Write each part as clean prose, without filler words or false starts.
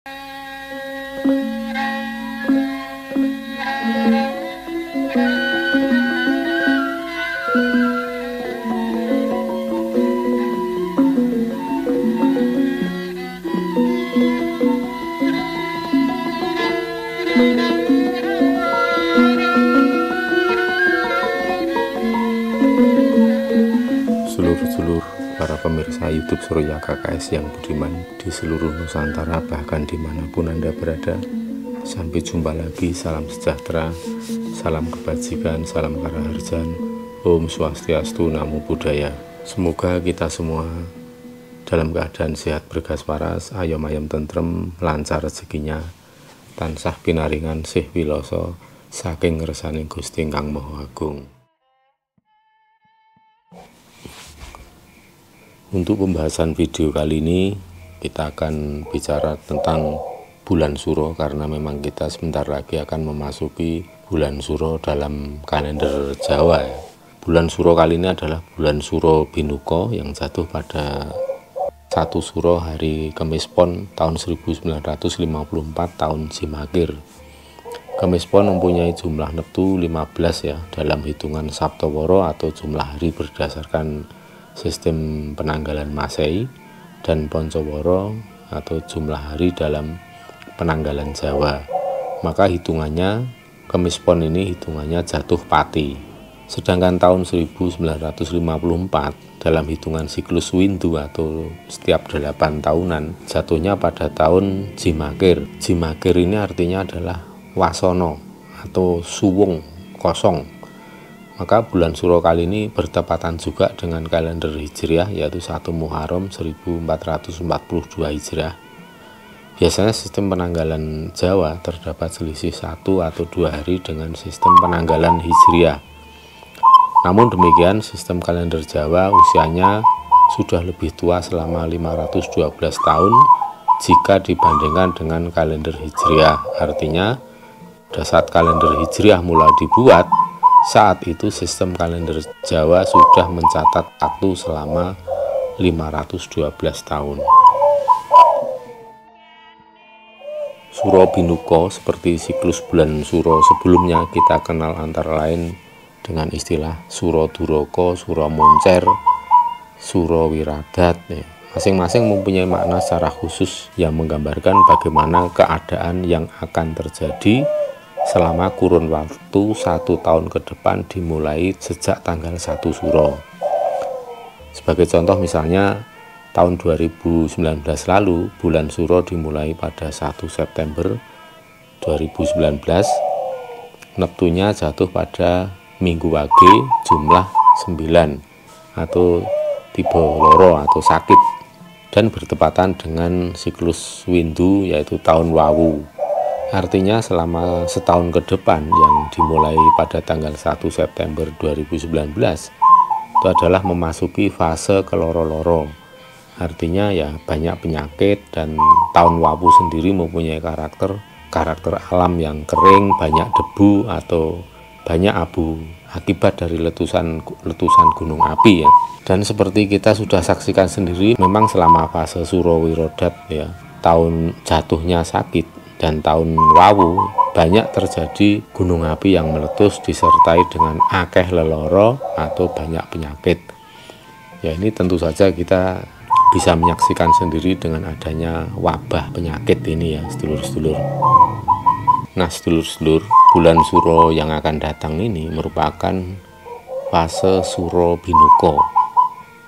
Seluruh para pemirsa YouTube Surya KKS yang budiman di seluruh Nusantara, bahkan dimanapun Anda berada, sampai jumpa lagi. Salam sejahtera, salam kebajikan, salam karaharjan, Om Swastiastu, Namo Buddhaya. Semoga kita semua dalam keadaan sehat bergas waras, ayom-ayom tentrem, lancar rezekinya, tansah pinaringan sih wiloso saking ngersaning Gusti Kang Maha Agung. Untuk pembahasan video kali ini kita akan bicara tentang bulan Suro, karena memang kita sebentar lagi akan memasuki bulan Suro dalam kalender Jawa. Bulan Suro kali ini adalah bulan Suro Binuko yang jatuh pada 1 Suro hari Kamis Pon tahun 1954 tahun Jimakir. Kamis Pon mempunyai jumlah neptu 15 ya dalam hitungan Saptawara atau jumlah hari berdasarkan sistem penanggalan Masehi, dan Poncoworo atau jumlah hari dalam penanggalan Jawa. Maka hitungannya Kamis Pon ini hitungannya jatuh pati. Sedangkan tahun 1954 dalam hitungan siklus Windu atau setiap 8 tahunan jatuhnya pada tahun Jimakir. Jimakir ini artinya adalah wasono atau suwung kosong. Maka bulan Suro kali ini bertepatan juga dengan kalender Hijriah, yaitu 1 Muharram 1442 Hijriah. Biasanya sistem penanggalan Jawa terdapat selisih 1 atau 2 hari dengan sistem penanggalan Hijriah. Namun demikian, sistem kalender Jawa usianya sudah lebih tua selama 512 tahun jika dibandingkan dengan kalender Hijriah. Artinya, pada saat kalender Hijriah mulai dibuat, saat itu sistem kalender Jawa sudah mencatat waktu selama 512 tahun. Suro Binuko seperti siklus bulan Suro sebelumnya kita kenal antara lain dengan istilah Suro Duroko, Suro Moncer, Suro Wiradat. Masing-masing mempunyai makna secara khusus yang menggambarkan bagaimana keadaan yang akan terjadi selama kurun waktu 1 tahun ke depan dimulai sejak tanggal 1 Suro. Sebagai contoh misalnya tahun 2019 lalu bulan Suro dimulai pada 1 September 2019. Neptunya jatuh pada Minggu Wage jumlah 9 atau tiba loro atau sakit, dan bertepatan dengan siklus Windu yaitu tahun Wawu. Artinya selama setahun ke depan yang dimulai pada tanggal 1 September 2019 itu adalah memasuki fase keloro-loro. Artinya ya banyak penyakit, dan tahun Wawu sendiri mempunyai karakter alam yang kering, banyak debu atau banyak abu akibat dari letusan gunung api ya. Dan seperti kita sudah saksikan sendiri, memang selama fase Suro Wirodat ya, tahun jatuhnya sakit, dan tahun Wawu banyak terjadi gunung api yang meletus disertai dengan akeh leloro atau banyak penyakit. Ya, ini tentu saja kita bisa menyaksikan sendiri dengan adanya wabah penyakit ini ya, sedulur-sedulur. Nah, sedulur-sedulur, bulan Suro yang akan datang ini merupakan fase Suro Binuko.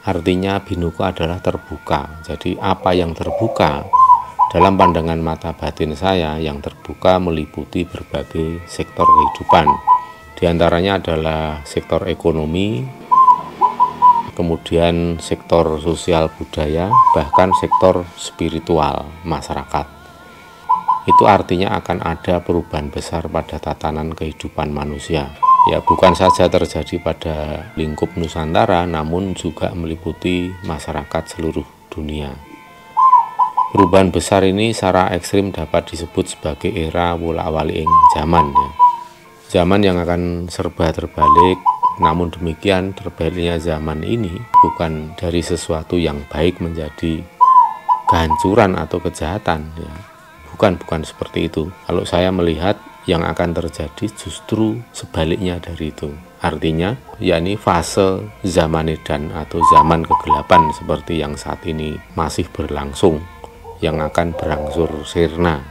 Artinya Binuko adalah terbuka. Jadi apa yang terbuka dalam pandangan mata batin saya, yang terbuka meliputi berbagai sektor kehidupan. Di antaranya adalah sektor ekonomi, kemudian sektor sosial budaya, bahkan sektor spiritual masyarakat. Itu artinya akan ada perubahan besar pada tatanan kehidupan manusia. Ya, bukan saja terjadi pada lingkup Nusantara, namun juga meliputi masyarakat seluruh dunia. Perubahan besar ini secara ekstrim dapat disebut sebagai era wula-waling zaman ya. Zaman yang akan serba terbalik. Namun demikian, terbaliknya zaman ini bukan dari sesuatu yang baik menjadi kehancuran atau kejahatan ya. Bukan seperti itu. Kalau saya melihat yang akan terjadi justru sebaliknya dari itu. Artinya, yakni fase zaman edan atau zaman kegelapan seperti yang saat ini masih berlangsung, yang akan berangsur sirna.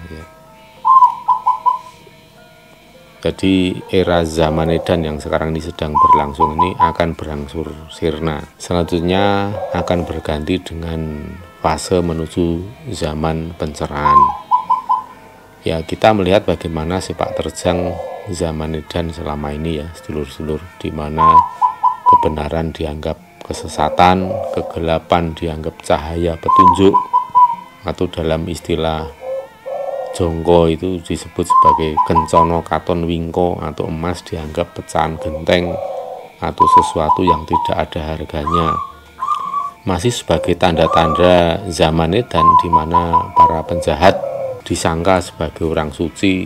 Jadi era zaman edan yang sekarang ini sedang berlangsung ini akan berangsur sirna. Selanjutnya akan berganti dengan fase menuju zaman pencerahan. Ya, kita melihat bagaimana sepak terjang zaman edan selama ini ya, sedulur-sedulur, di mana kebenaran dianggap kesesatan, kegelapan dianggap cahaya petunjuk, atau dalam istilah Jongko itu disebut sebagai kencono katon wingko, atau emas dianggap pecahan genteng atau sesuatu yang tidak ada harganya. Masih sebagai tanda-tanda zaman edan di mana para penjahat disangka sebagai orang suci,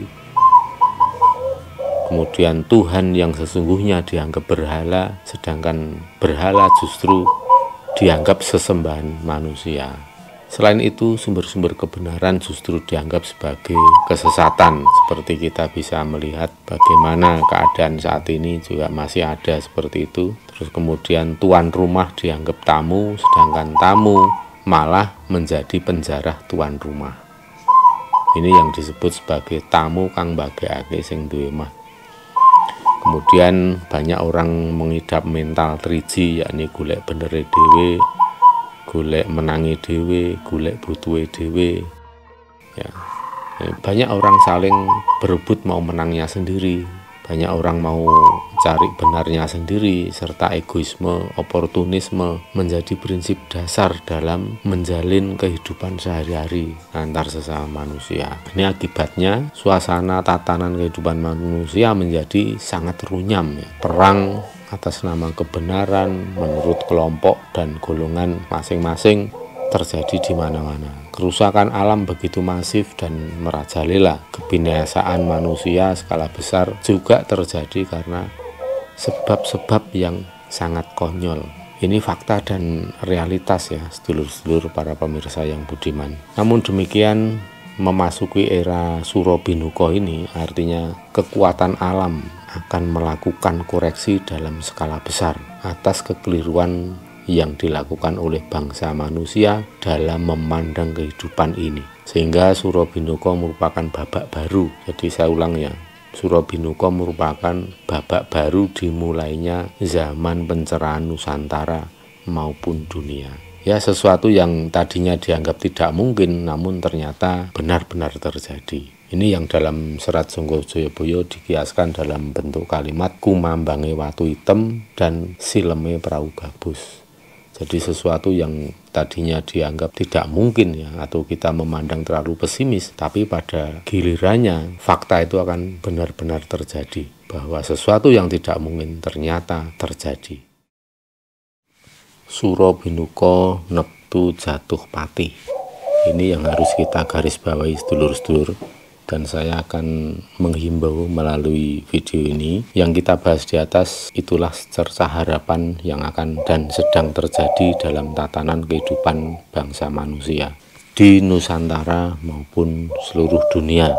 kemudian Tuhan yang sesungguhnya dianggap berhala, sedangkan berhala justru dianggap sesembahan manusia. Selain itu, sumber-sumber kebenaran justru dianggap sebagai kesesatan. Seperti kita bisa melihat bagaimana keadaan saat ini juga masih ada seperti itu. Terus kemudian tuan rumah dianggap tamu, sedangkan tamu malah menjadi penjarah tuan rumah. Ini yang disebut sebagai tamu kang bagekake sing duwe mah. Kemudian banyak orang mengidap mental 3G, yakni golek benere dhewe, golek menangi dhewe, golek butuhe dhewe. Ya. Banyak orang saling berebut mau menangnya sendiri. Banyak orang mau cari benarnya sendiri, serta egoisme, oportunisme menjadi prinsip dasar dalam menjalin kehidupan sehari-hari antar sesama manusia. Ini akibatnya suasana tatanan kehidupan manusia menjadi sangat runyam. Ya. Perang atas nama kebenaran menurut kelompok dan golongan masing-masing terjadi di mana-mana. Kerusakan alam begitu masif dan merajalela. Kebinasaan manusia skala besar juga terjadi karena sebab-sebab yang sangat konyol. Ini fakta dan realitas ya, sedulur-sedulur para pemirsa yang budiman. Namun demikian, memasuki era Suro Binuka ini artinya kekuatan alam akan melakukan koreksi dalam skala besar atas kekeliruan yang dilakukan oleh bangsa manusia dalam memandang kehidupan ini. Sehingga Suro Binuka merupakan babak baru. Jadi saya ulang ya, Suro Binuka merupakan babak baru dimulainya zaman pencerahan Nusantara maupun dunia. Ya, sesuatu yang tadinya dianggap tidak mungkin namun ternyata benar-benar terjadi. Ini yang dalam serat Sangga Jayabaya dikiaskan dalam bentuk kalimat kumambange watu hitam dan sileme prau gabus. Jadi sesuatu yang tadinya dianggap tidak mungkin ya, atau kita memandang terlalu pesimis, tapi pada gilirannya fakta itu akan benar-benar terjadi, bahwa sesuatu yang tidak mungkin ternyata terjadi. Suro Binuka neptu jatuh pati. Ini yang harus kita garis bawahi sedulur-sedulur. Dan saya akan menghimbau melalui video ini yang kita bahas di atas itulah cerca harapan yang akan dan sedang terjadi dalam tatanan kehidupan bangsa manusia di Nusantara maupun seluruh dunia.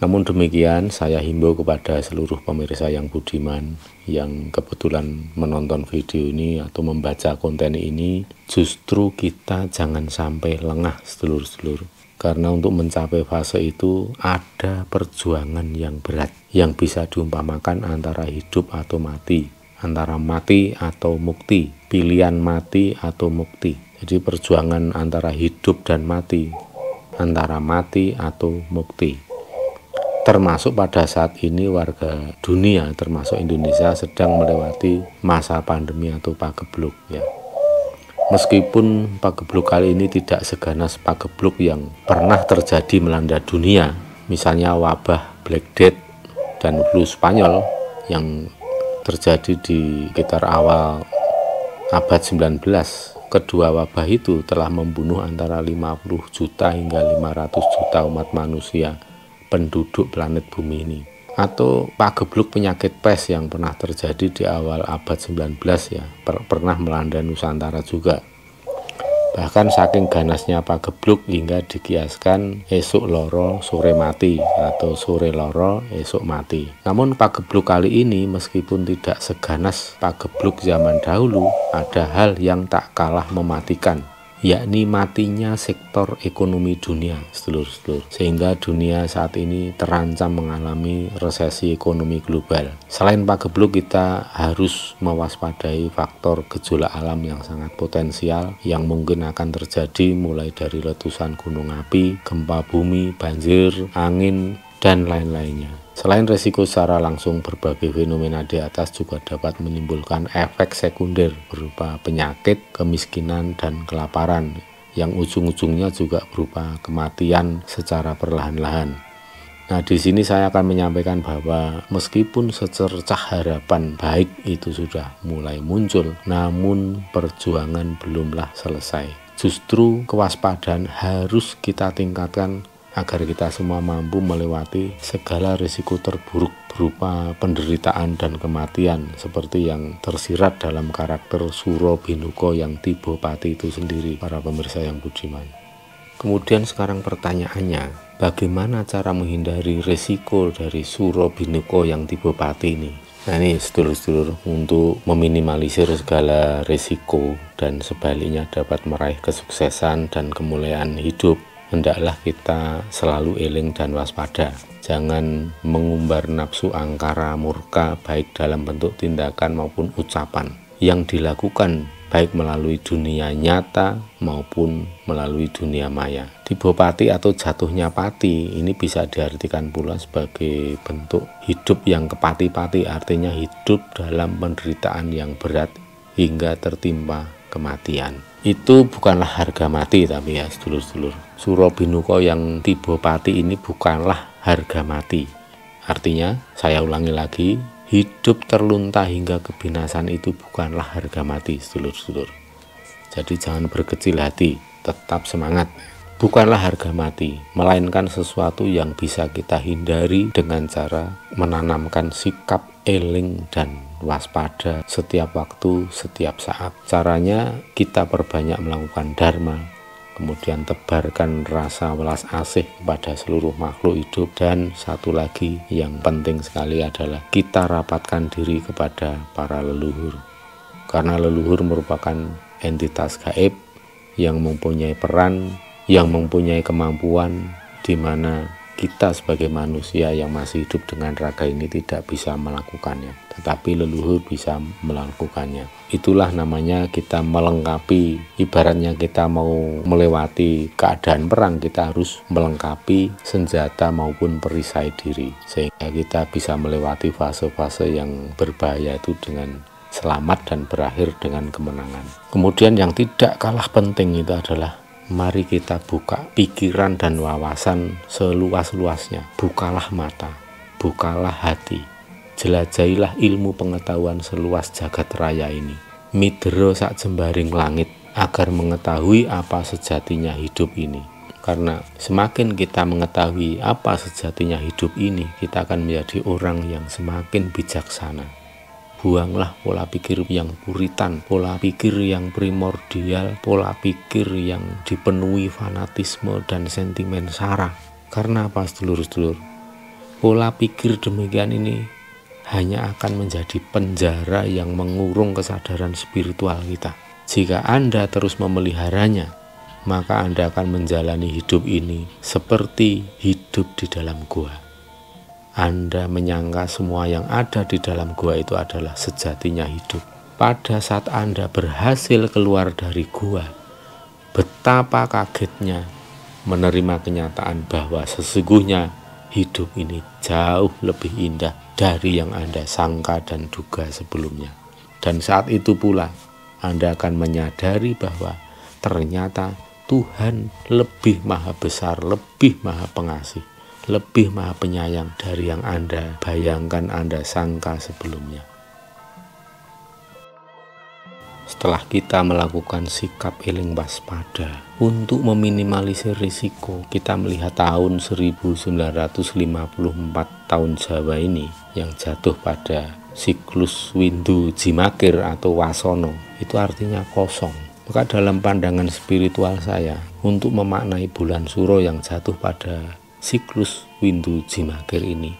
Namun demikian, saya himbau kepada seluruh pemirsa yang budiman yang kebetulan menonton video ini atau membaca konten ini, justru kita jangan sampai lengah sedulur-sedulur. Karena untuk mencapai fase itu ada perjuangan yang berat yang bisa diumpamakan antara hidup atau mati, antara mati atau mukti, pilihan mati atau mukti. Jadi perjuangan antara hidup dan mati, antara mati atau mukti. Termasuk pada saat ini warga dunia termasuk Indonesia sedang melewati masa pandemi atau pagebluk ya. Meskipun pagebluk kali ini tidak seganas pagebluk yang pernah terjadi melanda dunia, misalnya wabah Black Death dan flu Spanyol yang terjadi di sekitar awal abad 19. Kedua wabah itu telah membunuh antara 50 juta hingga 500 juta umat manusia penduduk planet bumi ini. Atau pagebluk penyakit pes yang pernah terjadi di awal abad 19 ya, pernah melanda Nusantara juga. Bahkan saking ganasnya pagebluk hingga dikiaskan esuk loro sore mati atau sore loro esuk mati. Namun pagebluk kali ini meskipun tidak seganas pagebluk zaman dahulu, ada hal yang tak kalah mematikan, yakni matinya sektor ekonomi dunia, sedulur-sedulur. Sehingga dunia saat ini terancam mengalami resesi ekonomi global. Selain pagebluk, kita harus mewaspadai faktor gejolak alam yang sangat potensial yang mungkin akan terjadi, mulai dari letusan gunung api, gempa bumi, banjir, angin, dan lain-lainnya. Selain resiko secara langsung, berbagai fenomena di atas juga dapat menimbulkan efek sekunder berupa penyakit, kemiskinan, dan kelaparan yang ujung-ujungnya juga berupa kematian secara perlahan-lahan. Nah, di sini saya akan menyampaikan bahwa meskipun secercah harapan baik itu sudah mulai muncul, namun perjuangan belumlah selesai. Justru kewaspadaan harus kita tingkatkan agar kita semua mampu melewati segala risiko terburuk berupa penderitaan dan kematian seperti yang tersirat dalam karakter Suro Binuka yang tiba pati itu sendiri, para pemirsa yang budiman. Kemudian sekarang pertanyaannya, bagaimana cara menghindari risiko dari Suro Binuka yang tiba pati ini? Nah, ini sedulur-sedulur, untuk meminimalisir segala risiko dan sebaliknya dapat meraih kesuksesan dan kemuliaan hidup, hendaklah kita selalu eling dan waspada. Jangan mengumbar nafsu angkara murka baik dalam bentuk tindakan maupun ucapan yang dilakukan baik melalui dunia nyata maupun melalui dunia maya. Tiba pati atau jatuhnya pati ini bisa diartikan pula sebagai bentuk hidup yang kepati-pati, artinya hidup dalam penderitaan yang berat hingga tertimpa kematian. Itu bukanlah harga mati, tapi ya sedulur-sedulur, Suro Binuka yang tiba pati ini bukanlah harga mati. Artinya, saya ulangi lagi, hidup terlunta hingga kebinasan itu bukanlah harga mati, sedulur-sedulur. Jadi jangan berkecil hati, tetap semangat. Bukanlah harga mati, melainkan sesuatu yang bisa kita hindari dengan cara menanamkan sikap eling dan waspada setiap waktu, setiap saat. Caranya kita perbanyak melakukan dharma, kemudian tebarkan rasa welas asih kepada seluruh makhluk hidup, dan satu lagi yang penting sekali adalah kita rapatkan diri kepada para leluhur. Karena leluhur merupakan entitas gaib yang mempunyai peran, yang mempunyai kemampuan, di mana kita sebagai manusia yang masih hidup dengan raga ini tidak bisa melakukannya, tetapi leluhur bisa melakukannya. Itulah namanya kita melengkapi, ibaratnya kita mau melewati keadaan perang, kita harus melengkapi senjata maupun perisai diri, sehingga kita bisa melewati fase-fase yang berbahaya itu dengan selamat dan berakhir dengan kemenangan. Kemudian yang tidak kalah penting itu adalah mari kita buka pikiran dan wawasan seluas-luasnya. Bukalah mata, bukalah hati, jelajahilah ilmu pengetahuan seluas jagat raya ini. Midro sak jembaring langit, agar mengetahui apa sejatinya hidup ini. Karena semakin kita mengetahui apa sejatinya hidup ini, kita akan menjadi orang yang semakin bijaksana. Buanglah pola pikir yang puritan, pola pikir yang primordial, pola pikir yang dipenuhi fanatisme dan sentimen sara. Karena apa, sedulur-sedulur? Pola pikir demikian ini hanya akan menjadi penjara yang mengurung kesadaran spiritual kita. Jika Anda terus memeliharanya, maka Anda akan menjalani hidup ini seperti hidup di dalam gua. Anda menyangka semua yang ada di dalam gua itu adalah sejatinya hidup. Pada saat Anda berhasil keluar dari gua, betapa kagetnya menerima kenyataan bahwa sesungguhnya hidup ini jauh lebih indah dari yang Anda sangka dan duga sebelumnya. Dan saat itu pula Anda akan menyadari bahwa ternyata Tuhan lebih maha besar, lebih maha pengasih, lebih maha penyayang dari yang Anda bayangkan, Anda sangka sebelumnya. Setelah kita melakukan sikap eling waspada untuk meminimalisir risiko, kita melihat tahun 1954 tahun Jawa ini yang jatuh pada siklus Windu Jimakir atau Wasono, itu artinya kosong. Maka dalam pandangan spiritual saya, untuk memaknai bulan Suro yang jatuh pada siklus Windu Jimakir ini,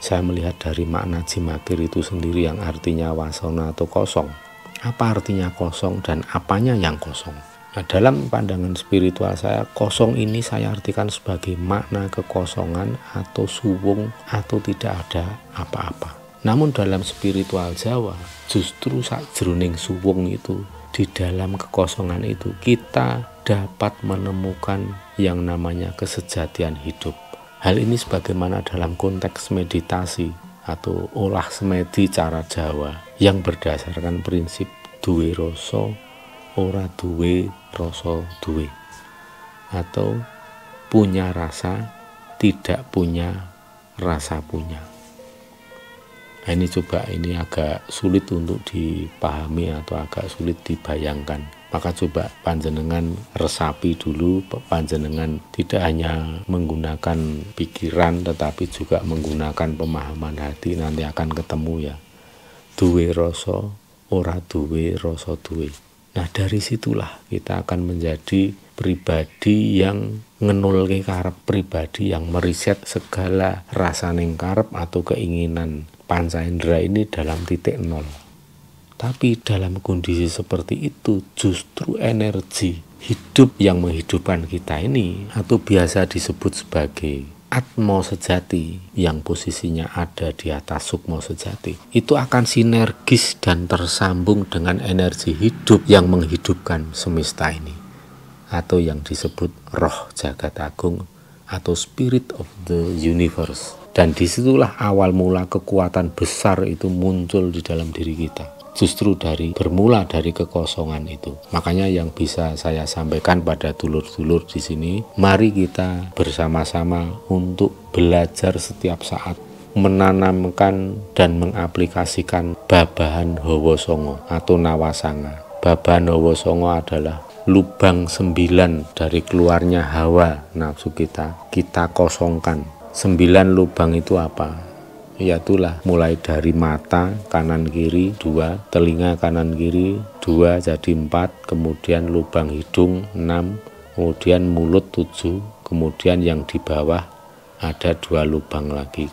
saya melihat dari makna Jimakir itu sendiri yang artinya wasana atau kosong. Apa artinya kosong dan apanya yang kosong? Nah, dalam pandangan spiritual saya, kosong ini saya artikan sebagai makna kekosongan atau suwung atau tidak ada apa-apa. Namun dalam spiritual Jawa, justru sakjroning suwung itu, di dalam kekosongan itu, kita dapat menemukan yang namanya kesejatian hidup. Hal ini sebagaimana dalam konteks meditasi atau olah semedi cara Jawa yang berdasarkan prinsip duwe rasa ora duwe rasa duwe, atau punya rasa tidak punya rasa punya. Nah, ini agak sulit untuk dipahami atau agak sulit dibayangkan. Maka coba panjenengan resapi dulu, panjenengan tidak hanya menggunakan pikiran tetapi juga menggunakan pemahaman hati, nanti akan ketemu ya. Duwe rasa ora duwe rasa duwe. Nah, dari situlah kita akan menjadi pribadi yang ngenulke karep, pribadi yang meriset segala rasaning karep atau keinginan panca indera ini dalam titik nol. Tapi dalam kondisi seperti itu, justru energi hidup yang menghidupkan kita ini, atau biasa disebut sebagai atma sejati yang posisinya ada di atas sukma sejati, itu akan sinergis dan tersambung dengan energi hidup yang menghidupkan semesta ini, atau yang disebut roh jagat agung atau spirit of the universe. Dan disitulah awal mula kekuatan besar itu muncul di dalam diri kita, justru bermula dari kekosongan itu. Makanya yang bisa saya sampaikan pada dulur-dulur di sini, mari kita bersama-sama untuk belajar setiap saat menanamkan dan mengaplikasikan babahan Hawa Sanga atau Nawasanga. Babahan Hawa Sanga adalah lubang 9 dari keluarnya hawa nafsu kita kosongkan. 9 lubang itu apa? Yaitulah mulai dari mata kanan kiri 2, telinga kanan kiri 2 jadi 4, kemudian lubang hidung 6, kemudian mulut 7, kemudian yang di bawah ada 2 lubang lagi.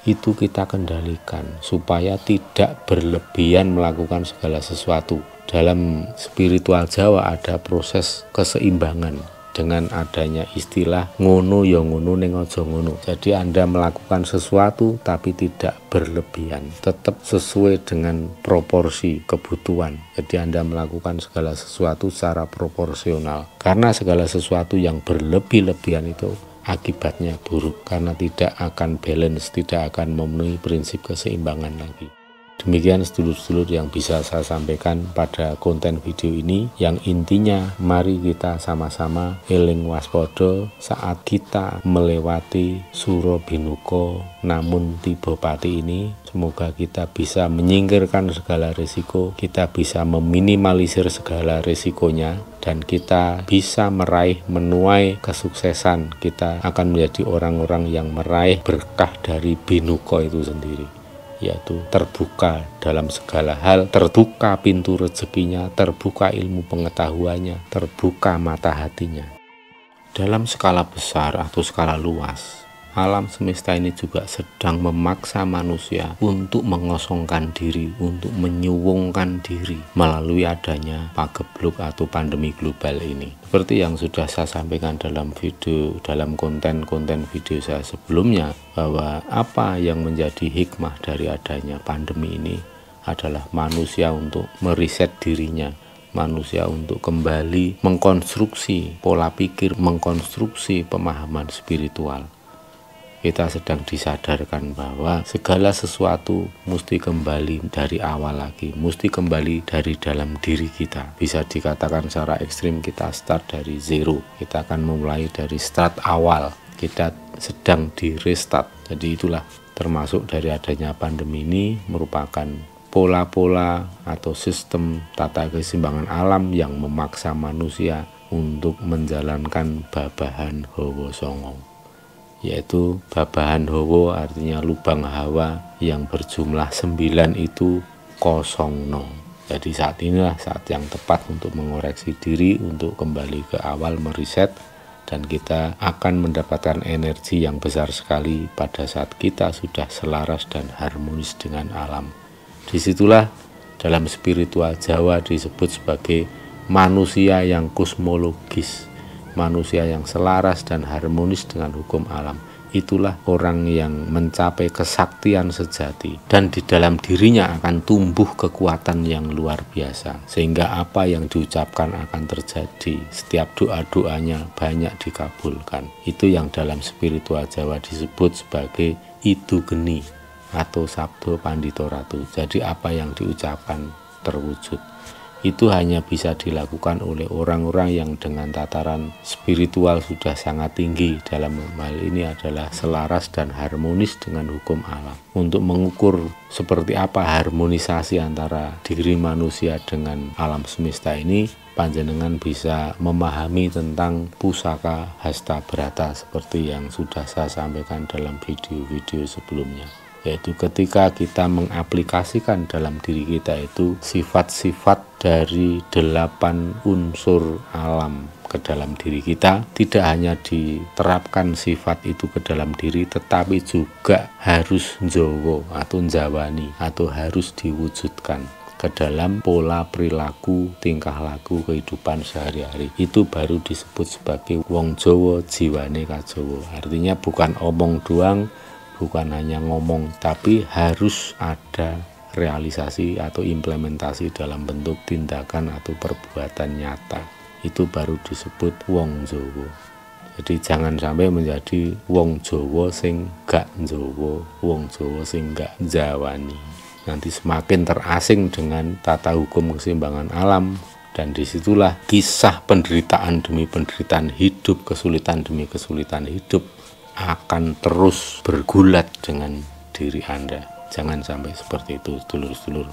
Itu kita kendalikan supaya tidak berlebihan melakukan segala sesuatu. Dalam spiritual Jawa ada proses keseimbangan dengan adanya istilah ngono ya ngono ning aja ngono. Jadi Anda melakukan sesuatu tapi tidak berlebihan, tetap sesuai dengan proporsi kebutuhan. Jadi Anda melakukan segala sesuatu secara proporsional, karena segala sesuatu yang berlebih-lebihan itu akibatnya buruk, karena tidak akan balance, tidak akan memenuhi prinsip keseimbangan lagi. Demikian sedulur-sedulur yang bisa saya sampaikan pada konten video ini, yang intinya mari kita sama-sama eling waspada saat kita melewati Suro Binuka namun tiba pati ini. Semoga kita bisa menyingkirkan segala risiko, kita bisa meminimalisir segala risikonya, dan kita bisa menuai kesuksesan. Kita akan menjadi orang-orang yang meraih berkah dari Binuka itu sendiri, yaitu terbuka dalam segala hal, terbuka pintu rezekinya, terbuka ilmu pengetahuannya, terbuka mata hatinya. Dalam skala besar atau skala luas, alam semesta ini juga sedang memaksa manusia untuk mengosongkan diri, untuk menyuwungkan diri melalui adanya pagebluk atau pandemi global ini. Seperti yang sudah saya sampaikan dalam konten video saya sebelumnya, bahwa apa yang menjadi hikmah dari adanya pandemi ini adalah manusia untuk meriset dirinya, manusia untuk kembali mengkonstruksi pola pikir, mengkonstruksi pemahaman spiritual. Kita sedang disadarkan bahwa segala sesuatu mesti kembali dari awal lagi, mesti kembali dari dalam diri kita. Bisa dikatakan secara ekstrim kita start dari zero, kita akan memulai dari start awal, kita sedang di restart. Jadi itulah termasuk dari adanya pandemi ini merupakan pola-pola atau sistem tata keseimbangan alam yang memaksa manusia untuk menjalankan babahan Hawa Sanga, yaitu babahan hawa artinya lubang hawa yang berjumlah 9 itu kosongno. Jadi saat inilah saat yang tepat untuk mengoreksi diri, untuk kembali ke awal, meriset, dan kita akan mendapatkan energi yang besar sekali pada saat kita sudah selaras dan harmonis dengan alam. Disitulah dalam spiritual Jawa disebut sebagai manusia yang kosmologis, manusia yang selaras dan harmonis dengan hukum alam. Itulah orang yang mencapai kesaktian sejati, dan di dalam dirinya akan tumbuh kekuatan yang luar biasa, sehingga apa yang diucapkan akan terjadi. Setiap doa-doanya banyak dikabulkan. Itu yang dalam spiritual Jawa disebut sebagai idu geni atau sabdo pandito ratu. Jadi apa yang diucapkan terwujud. Itu hanya bisa dilakukan oleh orang-orang yang dengan tataran spiritual sudah sangat tinggi. Dalam hal ini adalah selaras dan harmonis dengan hukum alam. Untuk mengukur seperti apa harmonisasi antara diri manusia dengan alam semesta ini, panjenengan bisa memahami tentang pusaka hasta brata seperti yang sudah saya sampaikan dalam video-video sebelumnya. Yaitu ketika kita mengaplikasikan dalam diri kita itu sifat-sifat dari 8 unsur alam ke dalam diri kita, tidak hanya diterapkan sifat itu ke dalam diri, tetapi juga harus njowo atau njawani atau harus diwujudkan ke dalam pola perilaku, tingkah laku kehidupan sehari-hari. Itu baru disebut sebagai wong Jawa jiwane kajawa. Artinya bukan omong doang, bukan hanya ngomong, tapi harus ada realisasi atau implementasi dalam bentuk tindakan atau perbuatan nyata. Itu baru disebut wong Jawa. Jadi jangan sampai menjadi wong Jawa sing gak Jawa, wong Jawa sing gak jawani. Nanti semakin terasing dengan tata hukum keseimbangan alam, dan disitulah kisah penderitaan demi penderitaan hidup, kesulitan demi kesulitan hidup akan terus bergulat dengan diri Anda. Jangan sampai seperti itu, sedulur-sedulur.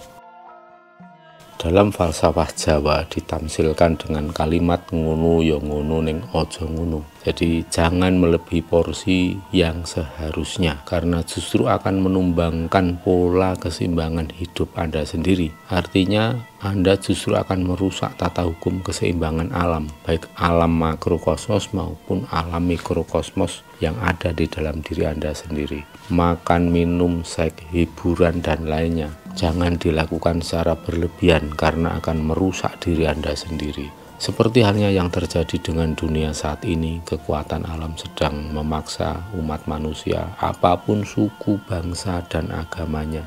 Dalam falsafah Jawa ditamsilkan dengan kalimat ngono ya ngono ning aja ngono. Jadi jangan melebihi porsi yang seharusnya, karena justru akan menumbangkan pola keseimbangan hidup Anda sendiri. Artinya Anda justru akan merusak tata hukum keseimbangan alam, baik alam makrokosmos maupun alam mikrokosmos yang ada di dalam diri Anda sendiri. Makan, minum, seks, hiburan, dan lainnya jangan dilakukan secara berlebihan, karena akan merusak diri Anda sendiri. Seperti halnya yang terjadi dengan dunia saat ini, kekuatan alam sedang memaksa umat manusia, apapun suku, bangsa, dan agamanya,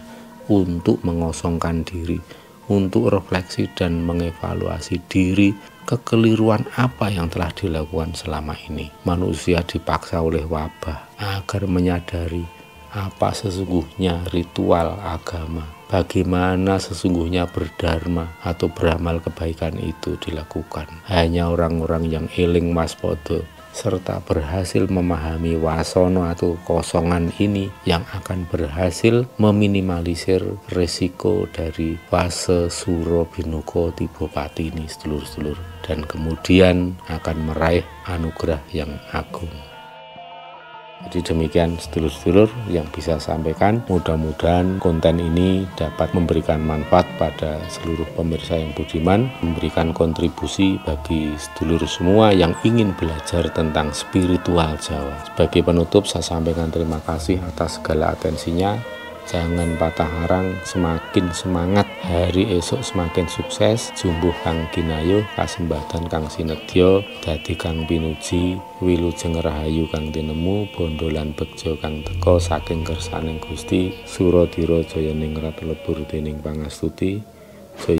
untuk mengosongkan diri, untuk refleksi dan mengevaluasi diri, kekeliruan apa yang telah dilakukan selama ini. Manusia dipaksa oleh wabah agar menyadari apa sesungguhnya ritual agama, bagaimana sesungguhnya berdharma atau beramal kebaikan itu dilakukan. Hanya orang-orang yang eling waspada serta berhasil memahami wasono atau kosongan ini yang akan berhasil meminimalisir risiko dari fase suro binuko tiba pati ini, sedulur-sedulur, dan kemudian akan meraih anugerah yang agung. Jadi demikian sedulur-sedulur yang bisa sampaikan. Mudah-mudahan konten ini dapat memberikan manfaat pada seluruh pemirsa yang budiman, memberikan kontribusi bagi sedulur semua yang ingin belajar tentang spiritual Jawa. Sebagai penutup saya sampaikan terima kasih atas segala atensinya. Jangan patah arang, semakin semangat, hari esok semakin sukses. Jumbuh kang kinayuh, kasembatan kang sinedya, dadi kang pinuji, wilujeng rahayu kang tinemu, bondolan bekja kang teka saking kersaning Gusti, Suradira jaya ningrat lebur dening pangastuti.